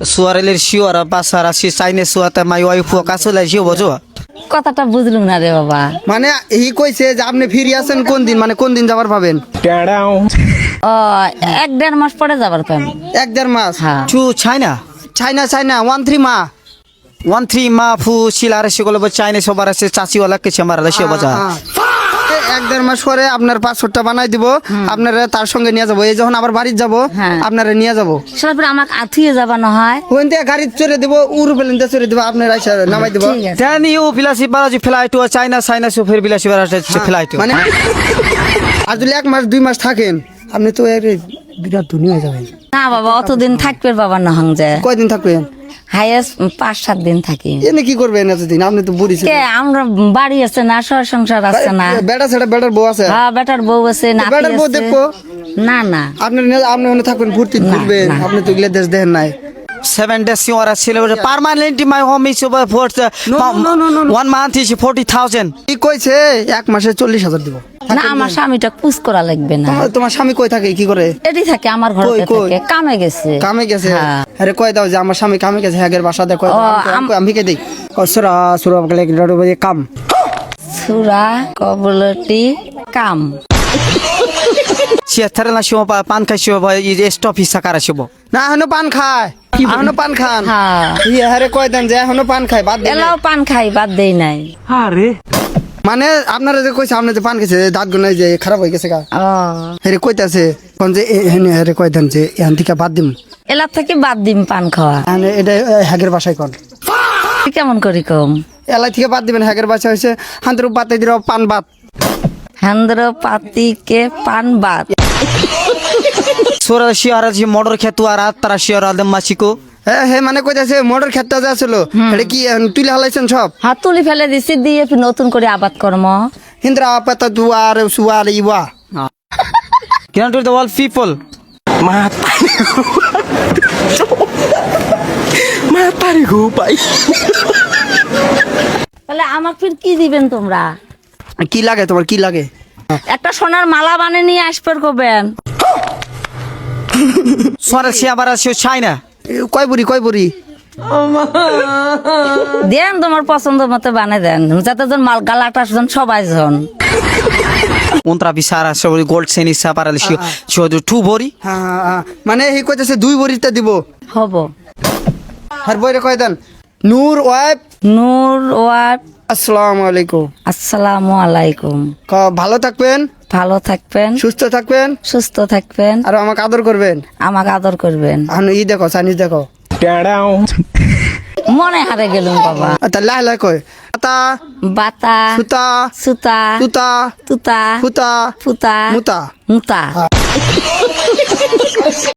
suara lir siora pasara si saine suata mai wife কাছলে জিও বজো কথাটা বুঝলুম না রে বাবা। মানে এই কইছে যে আপনি ফিরে আছেন কোন দিন, মানে কোন দিন যাবার পাবেন? ও 1-1.5 মাস পরে যাবার পাম। 1-1.5 মাস হ্যাঁ। টু চাইনা 13 মা ফু শিলার সেগুলো চাইনা সবার আছে চাচিওয়ালা কেছে মারালে সে বাজা 1-1.5 মাস পরে আপনার পাসপোর্টটা বানাই দিব, আপনারা তার সঙ্গে নিয়ে যাবো। এই যখন আবার বাড়ি যাব হ্যাঁ। আপনারা নিয়ে যাব, তারপরে আমাকে আথিয়ে যাবা না হয়। ওখান থেকে গাড়ি চড়ে দেবো, উড়ু বেলেন চড়ে দেবো, আপনারা এসে নামাই দেবো। ঠিক আছে। জানি ও বিলাসী বারাজি ফ্লাইট ও চাইনা সো ফের বিলাসী বারাজি ফ্লাইট মানে আর যদি 1 মাস 2 মাস থাকেন আপনি তো বিরাট ধনী হয়ে যাবেন। না বাবা অতদিন থাকবে বাবা না হং যে কয়দিন থাকবেন? হাইয়েস্ট 5-7 দিন থাকি। এনে কি করবেন এতদিন? আপনি তো বুড়ি কে আমরা বাড়ি আছে না, সংসার আছে না। বেটা ছেড়ে বেটার বউ আছে। হ্যাঁ বেটার বউ আছে, নাতি বেটার বউ আছে। দেখবো না না আপনি ওখানে থাকবেন, ঘুরতে ঘুরবেন, আপনি তো এগুলো দেশ দেখেন নাই। 7 days সিওরা ছিল permanently my home is over for 1 month is 40,000 কি কইছে 1 মাসে 40,000 দিব। না আমার স্বামীটা পুষ করা লাগবে না। তোমার স্বামী কই থাকে, কি করে? এটি থাকে আমার ঘরে কই? থাকে, কামে গেছে। কামে গেছে? হ্যাঁ। আরে কই দাও যে আমার স্বামী কামে গেছে, হ্যাগের বাসা দেখো আমি কে দেই সুরা সুরা গলে কাম সুরা কবলটি কাম সিয়াথারে না শিব পান খাই শিব স্টপ হিসা কারা শিব না এখনো পান খায়, এখনো পান খান। হ্যাঁ ইয়ে হারে কয় দেন যে এখনো পান খায়, বাদ দেন। এলাও পান খাই, বাদ দেই নাই। মানে আপনারা যে কইছে আপনি যে পান খেয়েছে দাঁত গুনাই যে খারাপ হয়ে গেছে গা, ও হেরে কইতাছে কোন যে হেরে কয় দেন যে এখান থেকে বাদ দিম, এলা থেকে বাদ দিম পান খাওয়া। এটা হ্যাগের বাসায় কোন কেমন করি কম? এলাই থেকে বাদ দিবেন। হ্যাগের বাসা হয়েছে হান্তর বাতাই দিল পান বাদ হেন্দ্র পাতিকে পান বাদ। সোরা শিয়ারা যে মডর খেতু আর তারা শিয়ারা আদম মাসিকো হে মানে কইতাছে মডর খেতটা যা ছিল এটা কি তুলে হালাইছেন সব? হাত তুলি ফেলে দিছি, দিয়ে ফির নতুন করে আবাদ কর্ম। হিন্দ্রা পাতা দুয়ার সুয়ার ইবা কেন টু দ্য ওয়ার্ল্ড পিপল মাতারি গো পাই। তাহলে আমাকে ফির কি দিবেন তোমরা? কি লাগে তোমার, কি লাগে? একটা সোনার মালা বানিয়ে নিয়ে আসবে করবেন। সোরা শিয়াবারা শিও চাইনা কয় বুড়ি দেন তোমার পছন্দ মতো বানিয়ে দেন, যাতে জন মাল গালাটা জন সবাই জন। উনত্রা বিসারা সব গোল্ড সেনি সাপারালি শিও শিও 2 ভরি। হ্যাঁ মানে এই কইতাছে 2 ভরিতে দিব হব। আর বইরে কয় দেন নূর ওয়াইফ নূর ওয়াট আসসালামু আলাইকুম। আসসালামু আলাইকুম। ভালো থাকবেন, ভালো থাকবেন, সুস্থ থাকবেন, সুস্থ থাকবেন, আর আমাকে আদর করবেন। আমাকে আদর করবেন। এখন ই দেখো চাইনিজ দেখো মনে হারে গেলুম বাবা। তা লাই কয় আতা বাতা সুতা সুতা তুতা তুতা ফুতা ফুতা মুতা মুতা।